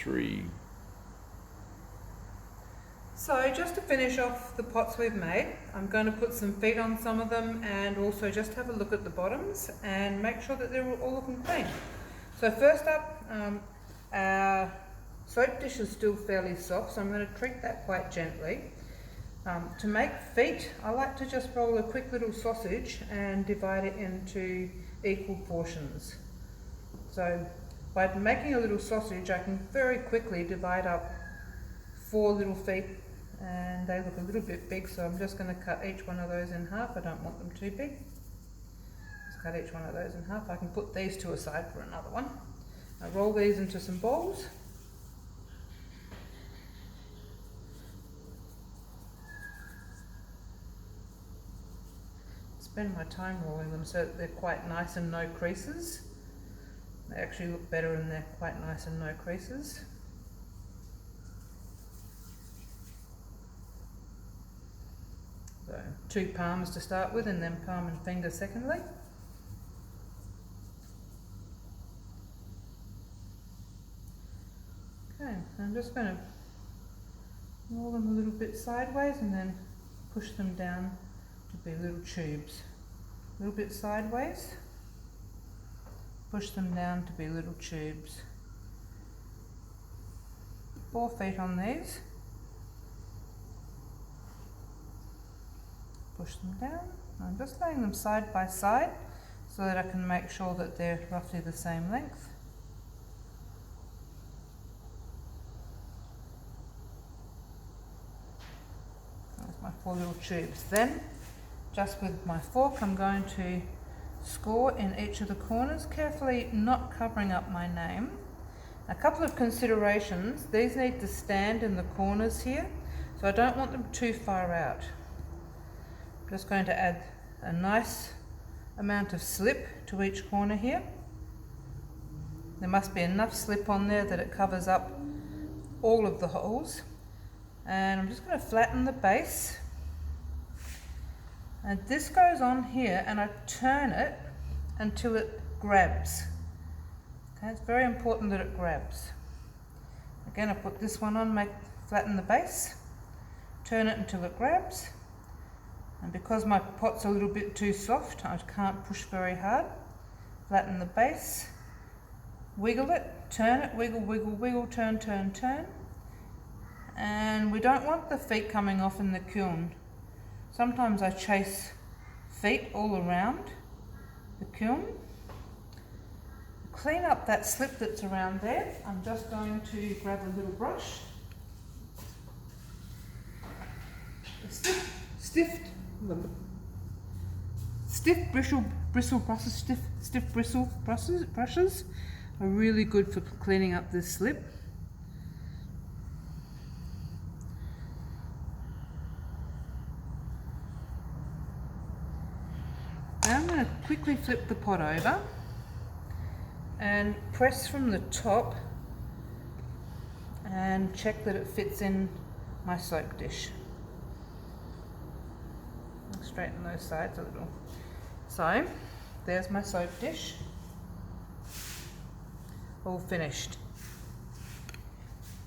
3. So just to finish off the pots we've made, I'm going to put some feet on some of them and also just have a look at the bottoms and make sure that they're all looking clean. So first up, our soap dish is still fairly soft, so I'm going to treat that quite gently. To make feet, I like to just roll a quick little sausage and divide it into equal portions. So by making a little sausage, I can very quickly divide up 4 little feet, and they look a little bit big, so I'm just going to cut each one of those in half. I don't want them too big. Just cut each one of those in half. I can put these two aside for another one. I roll these into some balls. Spend my time rolling them so that they're quite nice and no creases. They actually look better and they're quite nice and no creases. So 2 palms to start with, and then palm and finger secondly. Okay, I'm just going to roll them a little bit sideways and then push them down to be little tubes. A little bit sideways, push them down to be little tubes. 4 feet on these. Push them down. I'm just laying them side by side so that I can make sure that they're roughly the same length. There's my 4 little tubes. Then, just with my fork, I'm going to score in each of the corners, carefully not covering up my name. A couple of considerations: these need to stand in the corners here, so I don't want them too far out. I'm just going to add a nice amount of slip to each corner here. There must be enough slip on there that it covers up all of the holes. And I'm just going to flatten the base. And this goes on here, and I turn it until it grabs. Okay, it's very important that it grabs. Again, I put this one on, flatten the base, turn it until it grabs. And because my pot's a little bit too soft, I can't push very hard. Flatten the base, wiggle it, turn it, wiggle, wiggle, wiggle, turn, turn, turn. And we don't want the feet coming off in the kiln. Sometimes I chase feet all around the kiln. Clean up that slip that's around there. I'm just going to grab a little brush. Stiff bristle brushes are really good for cleaning up this slip. Now I'm going to quickly flip the pot over and press from the top and check that it fits in my soap dish. I'll straighten those sides a little. So, there's my soap dish, all finished.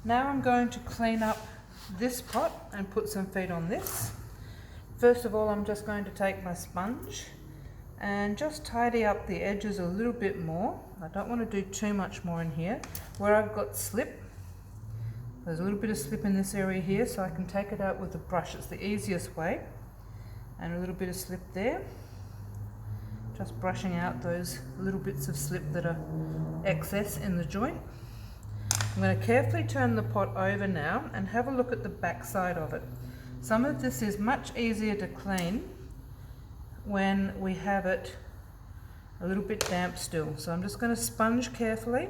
Now I'm going to clean up this pot and put some feet on this. First of all, I'm just going to take my sponge and just tidy up the edges a little bit more. I don't want to do too much more in here. Where I've got slip, there's a little bit of slip in this area here, so I can take it out with the brush. It's the easiest way. And a little bit of slip there. Just brushing out those little bits of slip that are excess in the joint. I'm going to carefully turn the pot over now and have a look at the back side of it. Some of this is much easier to clean when we have it a little bit damp still. So I'm just going to sponge carefully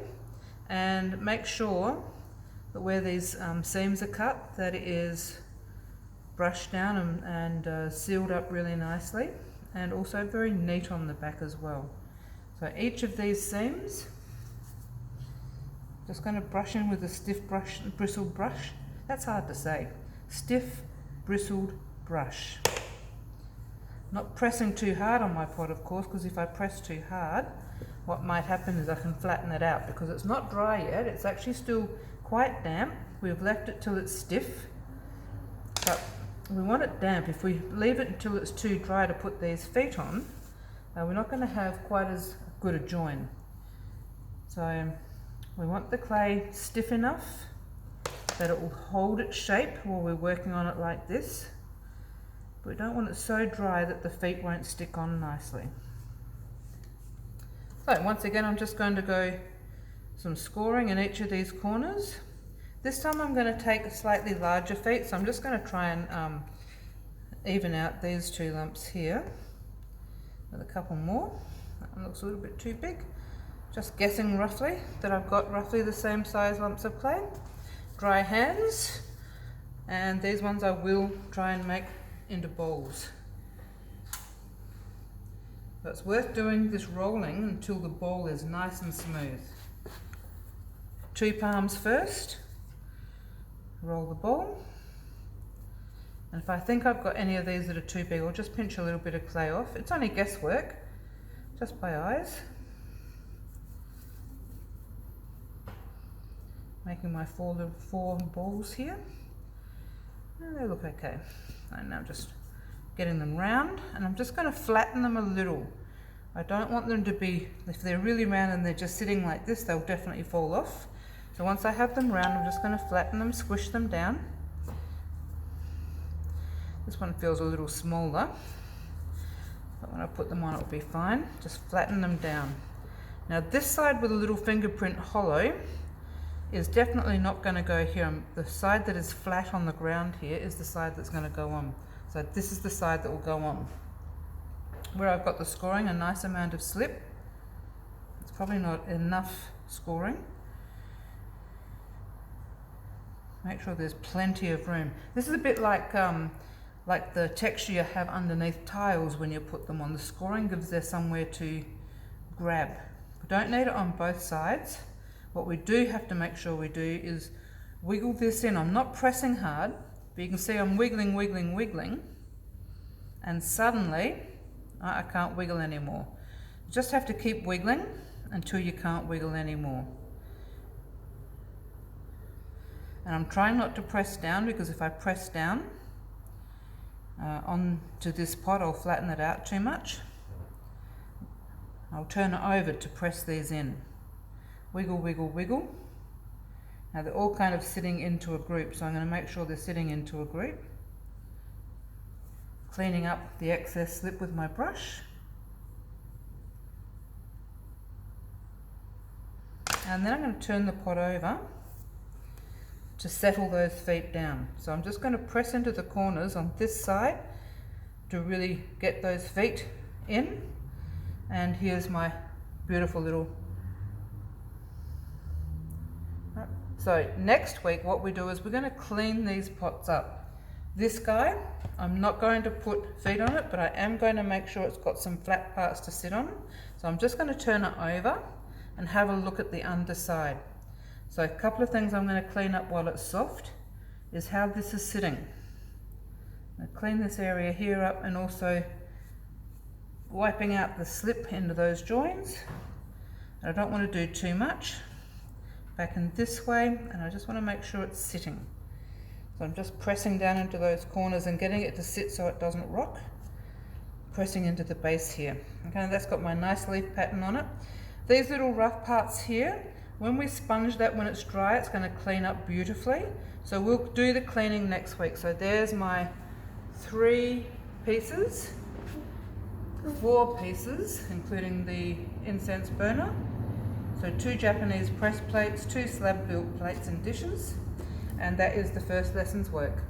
and make sure that where these seams are cut, that it is brushed down and sealed up really nicely, and also very neat on the back as well. So each of these seams, just going to brush in with a stiff bristled brush. That's hard to say. Stiff bristled brush. Not pressing too hard on my pot, of course, because if I press too hard, what might happen is I can flatten it out, because it's not dry yet. It's actually still quite damp. We've left it till it's stiff, but we want it damp. If we leave it until it's too dry to put these feet on, we're not going to have quite as good a join. So we want the clay stiff enough that it will hold its shape while we're working on it like this. But we don't want it so dry that the feet won't stick on nicely. So once again, I'm just going to go some scoring in each of these corners. This time I'm going to take slightly larger feet, so I'm just going to try and even out these two lumps here with a couple more. That one looks a little bit too big. Just guessing roughly that I've got roughly the same size lumps of clay. Dry hands, and these ones I will try and make into balls. So it's worth doing this rolling until the ball is nice and smooth. 2 palms first, roll the ball, and if I think I've got any of these that are too big, I'll just pinch a little bit of clay off. It's only guesswork, just by eyes. Making my four balls here, and they look okay. And now I'm just getting them round, and I'm just going to flatten them a little. I don't want them to be, if they're really round and they're just sitting like this, they'll definitely fall off. So once I have them round, I'm just going to flatten them, squish them down. This one feels a little smaller, but when I put them on it will be fine. Just flatten them down. Now this side with a little fingerprint hollow is definitely not going to go here. The side that is flat on the ground here is the side that's going to go on. So this is the side that will go on. Where I've got the scoring, a nice amount of slip. It's probably not enough scoring. Make sure there's plenty of room. This is a bit like the texture you have underneath tiles when you put them on. The scoring gives there somewhere to grab. We don't need it on both sides. What we do have to make sure we do is wiggle this in. I'm not pressing hard, but you can see I'm wiggling, wiggling, wiggling, and suddenly I can't wiggle anymore. You just have to keep wiggling until you can't wiggle anymore. And I'm trying not to press down, because if I press down onto this pot, I'll flatten it out too much. I'll turn it over to press these in. Wiggle, wiggle, wiggle. Now they're all kind of sitting into a group, so I'm going to make sure they're sitting into a group. Cleaning up the excess slip with my brush. And then I'm going to turn the pot over to settle those feet down. So I'm just going to press into the corners on this side to really get those feet in. And here's my beautiful little. So next week what we do is we're going to clean these pots up. This guy, I'm not going to put feet on it, but I am going to make sure it's got some flat parts to sit on. So I'm just going to turn it over and have a look at the underside. So a couple of things I'm going to clean up while it's soft is how this is sitting. I'll clean this area here up, and also wiping out the slip into those joins. And I don't want to do too much. Back in this way, and I just want to make sure it's sitting. So I'm just pressing down into those corners and getting it to sit so it doesn't rock. Pressing into the base here. Okay, that's got my nice leaf pattern on it. These little rough parts here, when we sponge that when it's dry, it's going to clean up beautifully. So we'll do the cleaning next week. So there's my 3 pieces, 4 pieces, including the incense burner. So 2 Japanese press plates, 2 slab built plates and dishes, and that is the first lesson's work.